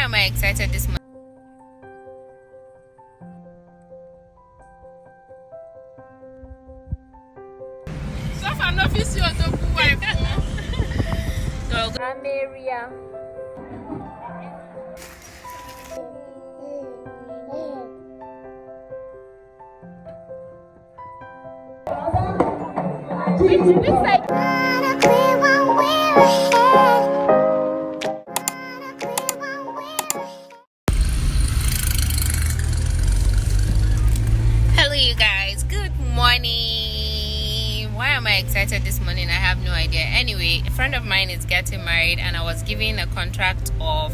am I excited this month? So far, no office on the wife. Area. Hello you guys, good morning. Why am I excited this morning? I have no idea. Anyway, a friend of mine is getting married and I was given a contract of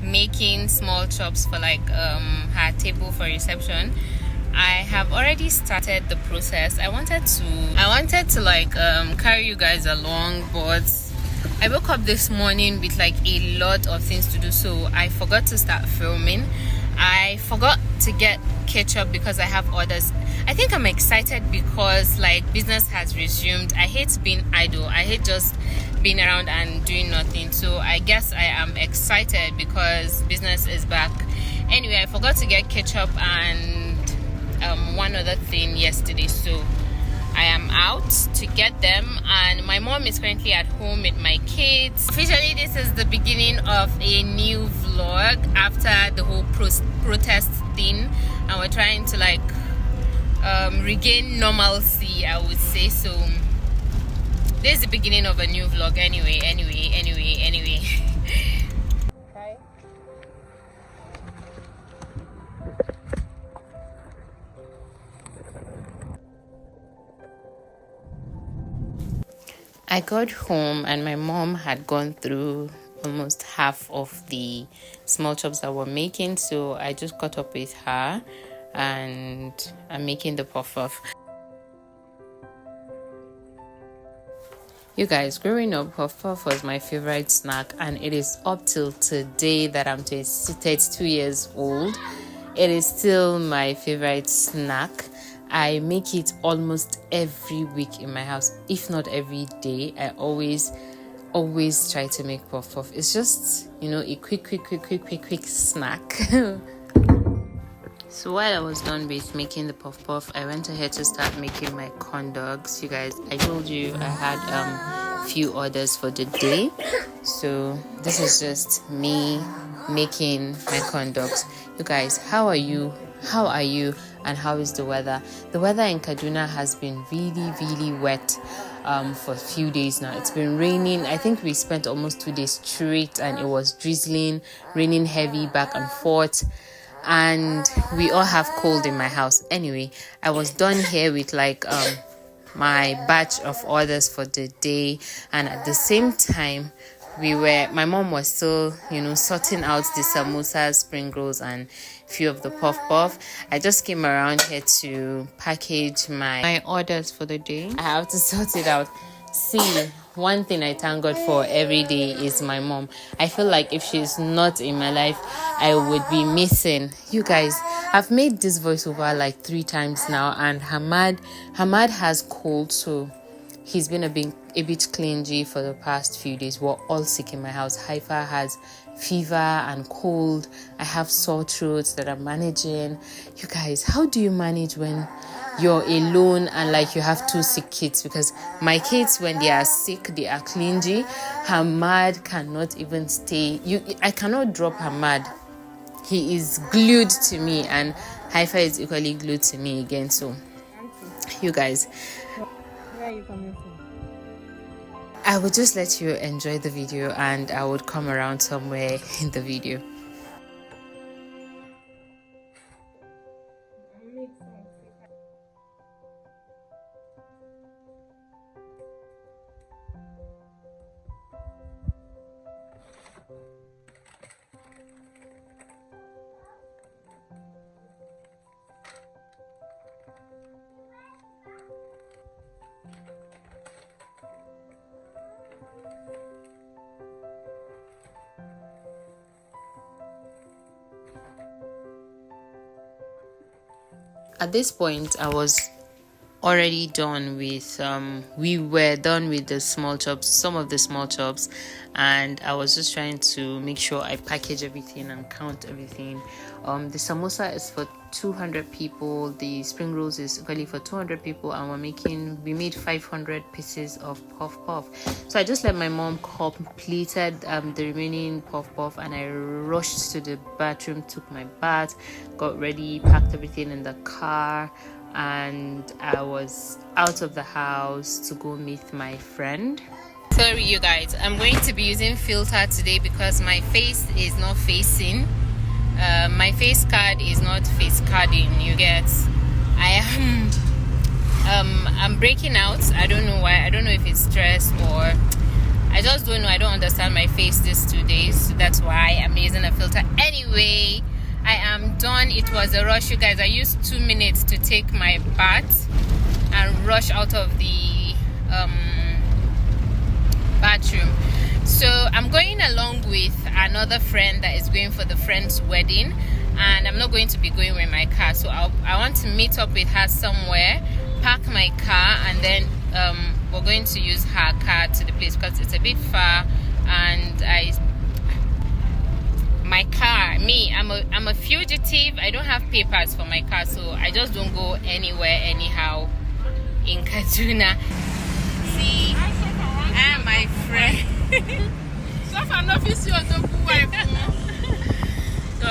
making small chops for like her table for reception. I have already started the process. I wanted to like carry you guys along, but I woke up this morning with like a lot of things to do, so I forgot to start filming. I forgot to get ketchup because I have orders. I think I'm excited because like business has resumed. I hate being idle. I hate just being around and doing nothing. So I guess I am excited because business is back. Anyway, I forgot to get ketchup and one other thing yesterday, so I am out to get them, and my mom is currently at home with my kids. Officially, this is the beginning of a new vlog after the whole protest thing, and we're trying to like regain normalcy, I would say. So this is the beginning of a new vlog. Anyway. I got home and my mom had gone through almost half of the small chops that we're making, so I just caught up with her and I'm making the puff. You guys, growing up, puff was my favorite snack, and it is up till today that I'm 32 years old. It is still my favorite snack. I make it almost every week in my house, if not every day. I always try to make puff. It's just, you know, a quick snack. So while I was done with making the puff, I went ahead to start making my corn dogs. You guys, I told you I had few orders for the day, so this is just me making my corn dogs. You guys, how are you, and how is the weather? The weather in Kaduna has been really wet for a few days now. It's been raining. I think we spent almost 2 days straight, and it was drizzling, raining heavy back and forth, and we all have cold in my house. Anyway, I was done here with like my batch of orders for the day, and at the same time my mom was still, you know, sorting out the samosas, spring rolls, and few of the puff. I just came around here to package my orders for the day. I have to sort it out. See, one thing I thank God for every day is my mom. I feel like if she's not in my life, I would be missing. You guys, I've made this voiceover like 3 times now, and Hamad has cold, so he's been a bit clingy for the past few days. We're all sick in my house. Haifa has fever and cold. I have sore throats that I'm managing. You guys, how do you manage when you're alone and like you have 2 sick kids? Because my kids, when they are sick, they are clingy. Hamad cannot even stay. I cannot drop Hamad. He is glued to me, and Haifa is equally glued to me again. So you guys, Where are you coming from? I would just let you enjoy the video, and I would come around somewhere in the video. At this point, I was already done with we were done with the small chops, some of the small chops, and I was just trying to make sure I package everything and count everything. The samosa is for 200 people, the spring rolls is equally for 200 people, and we made 500 pieces of puff puff. So I just let my mom completed the remaining puff puff, and I rushed to the bathroom, took my bath, got ready, packed everything in the car, and I was out of the house to go meet my friend. Sorry you guys, I'm going to be using filter today because my face is not facing. My face card is not face carding, you get. I'm breaking out. I don't know why. I don't know if it's stress or I just don't know. I don't understand my face these 2 days, so that's why I'm using a filter. Anyway, I am done. It was a rush, you guys. I used 2 minutes to take my bath and rush out of the bathroom. So I'm going along with another friend that is going for the friend's wedding, and I'm not going to be going with my car, so I want to meet up with her somewhere, park my car, and then we're going to use her car to the place because it's a bit far. And I'm a fugitive. I don't have papers for my car, so I just don't go anywhere anyhow in Kaduna. See, I am my friend. So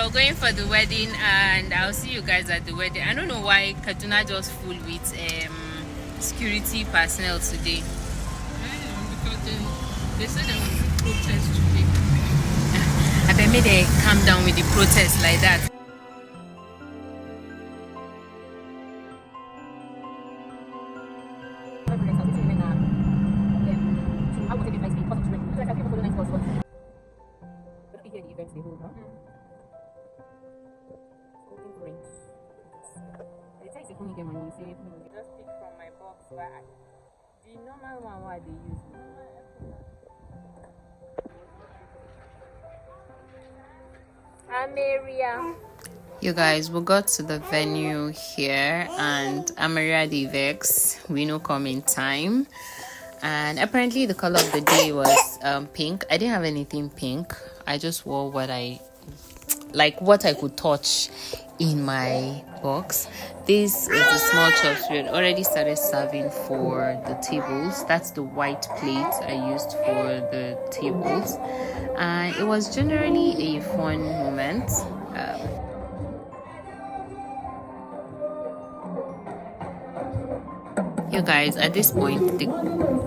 we're going for the wedding, and I'll see you guys at the wedding. I don't know why Kaduna just full with security personnel today. Because they said there was protest today. I bet me they calm down with the protest like that. Just pick from my box where the normal one where they use. Ameria. You guys, we got to the venue here, and Amaria the Vex, we know come in time. And apparently the color of the day was pink. I didn't have anything pink. I just wore what I could touch in my box. This is the small chops. We had already started serving for the tables. That's the white plate I used for the tables, and it was generally a fun moment. You guys, at this point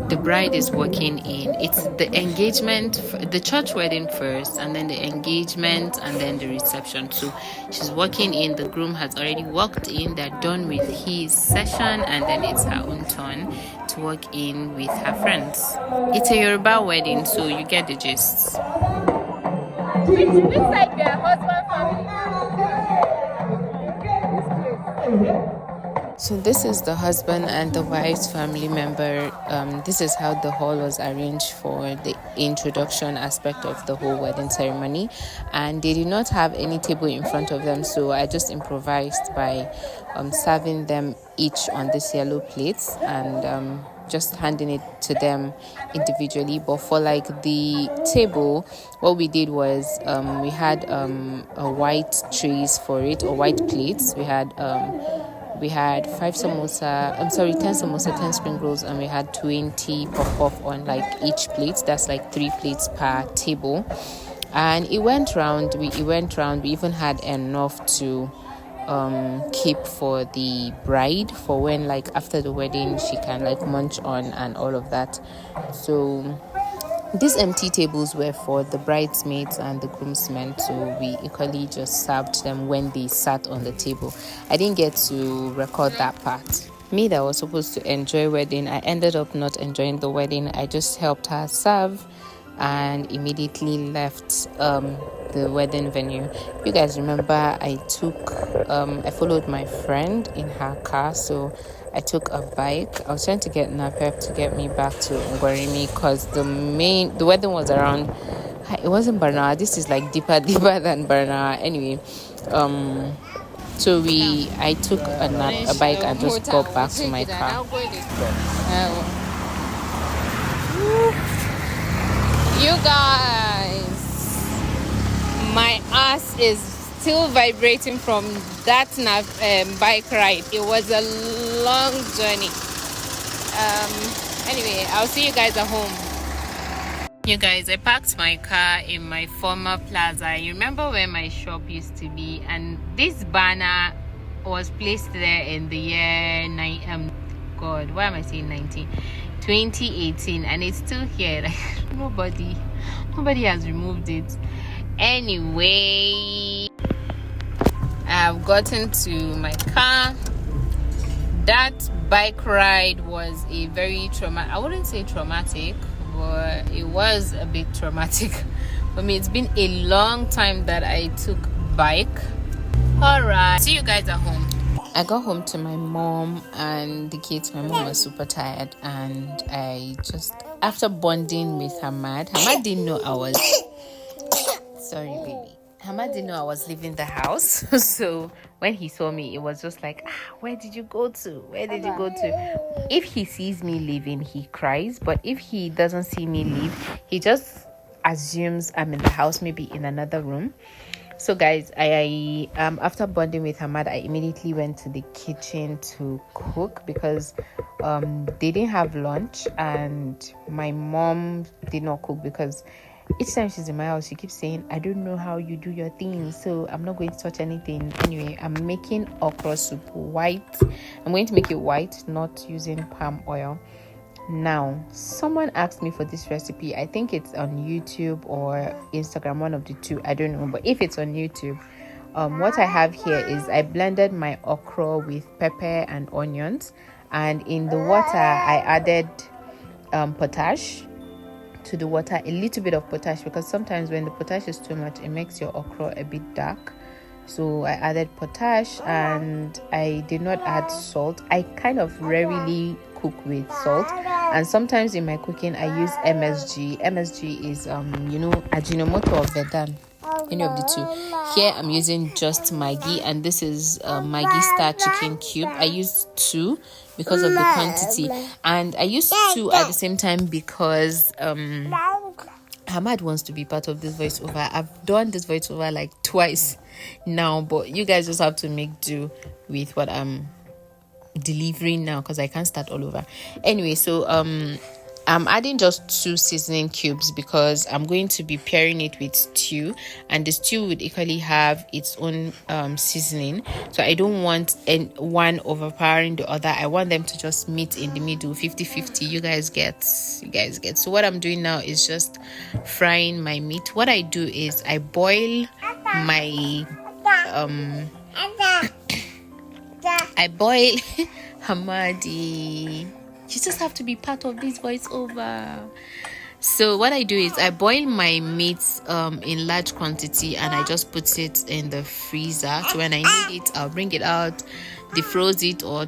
the bride is walking in. It's the engagement, the church wedding first, and then the engagement, and then the reception. So she's walking in, the groom has already walked in, they're done with his session, and then it's her own turn to walk in with her friends. It's a Yoruba wedding, so you get the gist. Which like their husband family. So this is the husband and the wife's family member. This is how the hall was arranged for the introduction aspect of the whole wedding ceremony, and they did not have any table in front of them, so I just improvised by serving them each on this yellow plates and just handing it to them individually. But for like the table, what we did was we had a white trays for it, or white plates. We had 10 samosa, 10 spring rolls, and we had 20 puff on like each plate. That's like 3 plates per table. And it went round. We even had enough to keep for the bride, for when like after the wedding she can like munch on and all of that. So these empty tables were for the bridesmaids and the groomsmen, so we equally just served them when they sat on the table. I didn't get to record that part. Me that was supposed to enjoy wedding, I ended up not enjoying the wedding. I just helped her serve and immediately left the wedding venue. You guys remember I followed my friend in her car, so I took a bike. I was trying to get Napep to get me back to Ngwarimi because the wedding was around, it wasn't Barna. This is like deeper than Barna. Anyway, So I took a bike and just got back to my car. You guys, my ass is still vibrating from that bike ride. It was a long journey. Anyway, I'll see you guys at home. You guys, I parked my car in my former plaza. You remember where my shop used to be, and this banner was placed there in the year God, why am I saying 2018, and it's still here. Like, nobody has removed it. Anyway, I've gotten to my car. That bike ride was a very I wouldn't say traumatic, but it was a bit traumatic for me. It's been a long time that I took bike. All right, see you guys at home. I got home to my mom and the kids. My mom was super tired, and I just, after bonding with Hamad didn't know I was sorry baby Hamad didn't know I was leaving the house. So when he saw me, it was just like, where did you go to? If he sees me leaving, he cries. But if he doesn't see me leave, he just assumes I'm in the house, maybe in another room. So guys, I after bonding with Hamad, I immediately went to the kitchen to cook because they didn't have lunch, and my mom did not cook because each time she's in my house, she keeps saying, I don't know how you do your things, so I'm not going to touch anything. Anyway, I'm making okra soup white. I'm going to make it white, not using palm oil. Now, someone asked me for this recipe. I think it's on YouTube or Instagram, one of the two. I don't know. But if it's on YouTube, what I have here is I blended my okra with pepper and onions. And in the water, I added potash to the water, a little bit of potash, because sometimes when the potash is too much, it makes your okra a bit dark. So I added potash, and I did not add salt. I kind of rarely cook with salt, and sometimes in my cooking I use MSG is Ajinomoto or Vedan, any of the two. Here I'm using just Maggi, and this is Maggi Star chicken cube. I used 2 because of the quantity, and I used 2 at the same time because Hamad wants to be part of this voiceover. I've done this voiceover like twice now, but you guys just have to make do with what I'm delivering now because I can't start all over. Anyway, so I'm adding just 2 seasoning cubes because I'm going to be pairing it with stew, and the stew would equally have its own seasoning. So I don't want one overpowering the other. I want them to just meet in the middle, 50-50. You guys get. So what I'm doing now is just frying my meat. What I do is I boil my Hamadi, you just have to be part of this voiceover. So what I do is I boil my meat in large quantity, and I just put it in the freezer. So when I need it, I'll bring it out, defrost it, or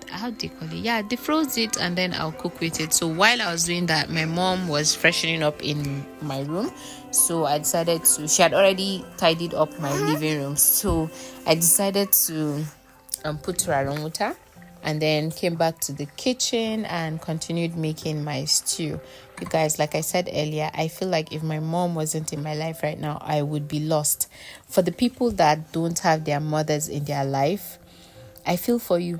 how do you call it? Yeah, defrost it, and then I'll cook with it. So while I was doing that, my mom was freshening up in my room. So I decided she had already tidied up my living room. So I decided to put turaren wuta, and then came back to the kitchen and continued making my stew. You guys, like I said earlier, I feel like if my mom wasn't in my life right now, I would be lost. For the people that don't have their mothers in their life, I feel for you.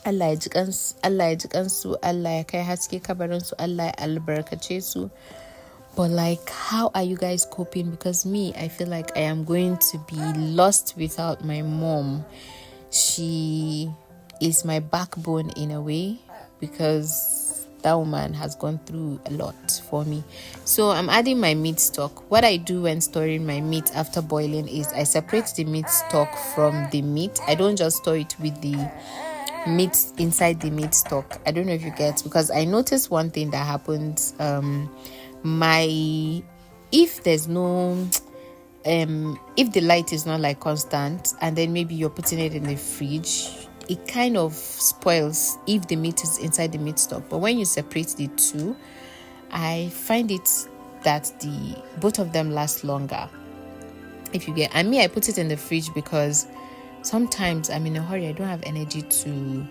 Allah ya jikansu, Allah ya kai haske kabarinsu, Allah ya albarkace su. But like, how are you guys coping? Because me, I feel like I am going to be lost without my mom. She is my backbone in a way, because that woman has gone through a lot for me. So I'm adding my meat stock. What I do when storing my meat after boiling is I separate the meat stock from the meat. I don't just store it with the meat inside the meat stock. I don't know if you get, because I noticed one thing that happens. If there's no if the light is not like constant, and then maybe you're putting it in the fridge, it kind of spoils if the meat is inside the meat stock. But when you separate the two, I find it that both of them last longer. If you get, and me, I put it in the fridge because sometimes I'm in a hurry. I don't have energy to,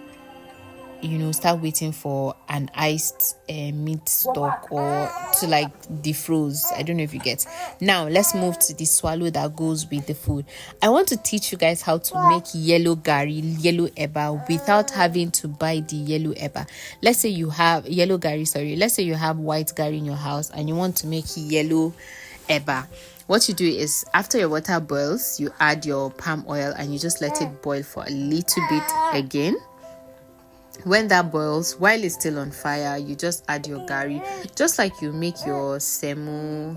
start waiting for an iced meat stock or to like defroze. I don't know if you get. Now let's move to the swallow that goes with the food. I want to teach you guys how to make yellow gari, yellow eba, without having to buy the yellow eba. Let's say you have yellow gari, let's say you have white gari in your house and you want to make yellow eba. What you do is, after your water boils, you add your palm oil and you just let it boil for a little bit again. When that boils, while it's still on fire, you just add your gari, just like you make your semo,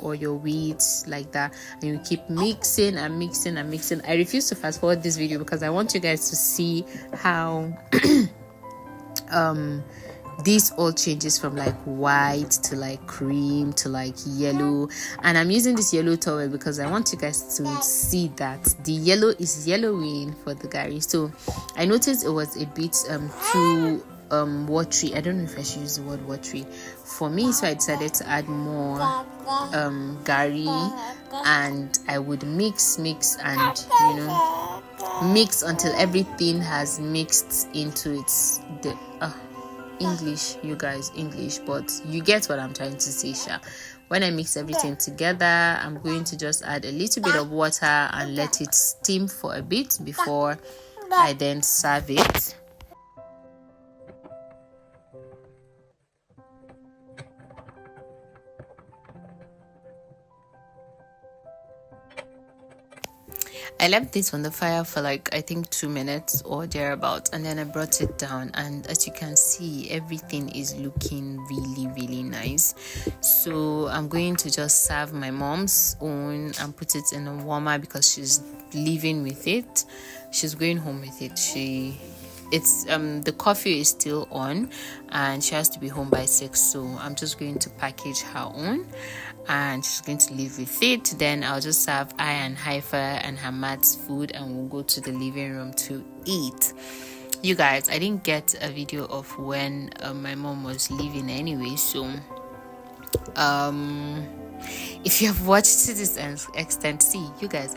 or your wheat, like that, and you keep mixing and mixing and mixing. I refuse to fast forward this video because I want you guys to see how this all changes from like white to like cream to like yellow. And I'm using this yellow towel because I want you guys to see that the yellow is yellowing for the gari. So I noticed it was a bit too watery. I don't know if I should use the word watery for me, so I decided to add more gari, and I would mix and mix until everything has mixed into its English, you guys, English, but you get what I'm trying to say, Sha. When I mix everything together, I'm going to just add a little bit of water and let it steam for a bit before I then serve it. I left this on the fire for like, I think 2 minutes or thereabout, and then I brought it down, and as you can see, everything is looking really, really nice. So I'm going to just serve my mom's own and put it in a warmer because she's leaving with it. She's going home with it. The coffee is still on and she has to be home by 6, so I'm just going to package her own and she's going to leave with it. Then I'll just serve I and Haifa and Hamad's food and we'll go to the living room to eat. You guys, I didn't get a video of when my mom was leaving anyway, so if you have watched to this extent, see, you guys,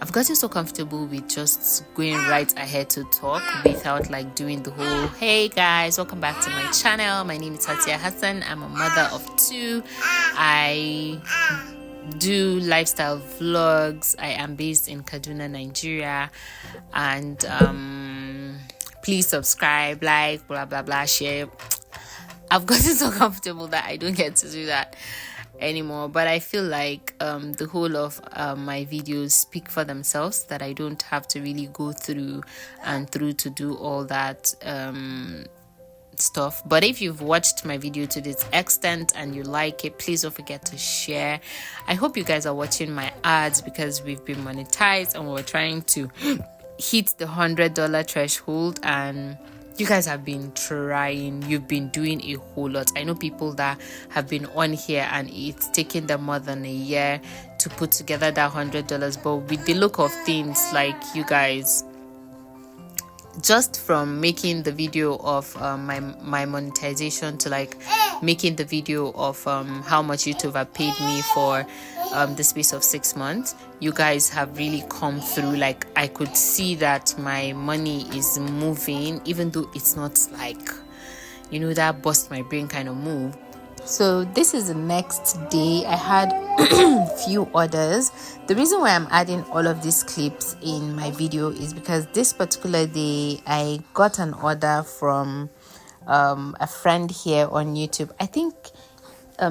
I've gotten so comfortable with just going right ahead to talk without like doing the whole, hey guys, welcome back to my channel. My name is Hatia Hassan. I'm a mother of 2. I do lifestyle vlogs. I am based in Kaduna, Nigeria. And please subscribe, like, blah, blah, blah, share. I've gotten so comfortable that I don't get to do that anymore, but I feel like the whole of my videos speak for themselves, that I don't have to really go through to do all that stuff. But if you've watched my video to this extent and you like it, please don't forget to share. I hope you guys are watching my ads because we've been monetized and we're trying to hit the $100 threshold, and you guys have been trying. You've been doing a whole lot. I know people that have been on here and it's taken them more than a year to put together that $100, but with the look of things, like, you guys, just from making the video of my monetization to like making the video of how much YouTube have paid me for the space of 6 months, you guys have really come through. Like, I could see that my money is moving, even though it's not like, that bust my brain kind of move. So this is the next day. I had few orders. The reason why I'm adding all of these clips in my video is because this particular day I got an order from a friend here on YouTube. I think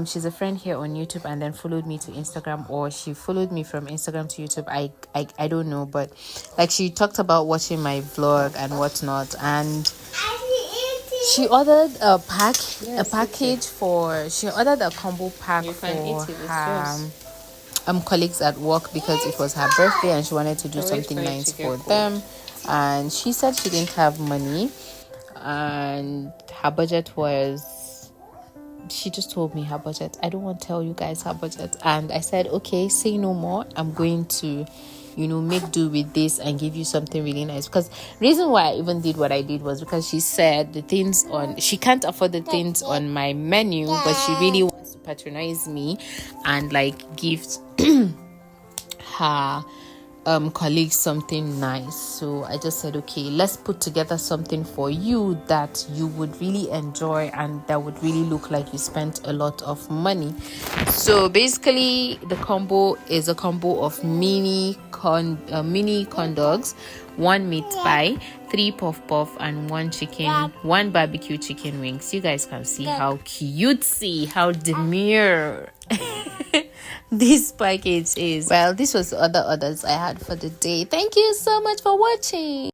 she's a friend here on YouTube and then followed me to Instagram, or she followed me from Instagram to YouTube. I don't know, but like, she talked about watching my vlog and whatnot, and she ordered a package for. She ordered a combo pack for her colleagues at work because it was her birthday and she wanted to do something nice for them. And she said she didn't have money, and her budget was. She just told me her budget. I don't want to tell you guys her budget, and I said, okay, say no more. I'm going to make do with this and give you something really nice. Because reason why I even did what I did was because she said she can't afford the things on my menu, but she really wants to patronize me and like gift her colleagues something nice. So I just said, okay, let's put together something for you that you would really enjoy and that would really look like you spent a lot of money. So basically the combo is a combo of mini corn dogs, 1 meat pie, 3 puff puff, and 1 barbecue chicken wings. You guys can see how cutesy, how demure this package is. Well, this was the other orders I had for the day. Thank you so much for watching.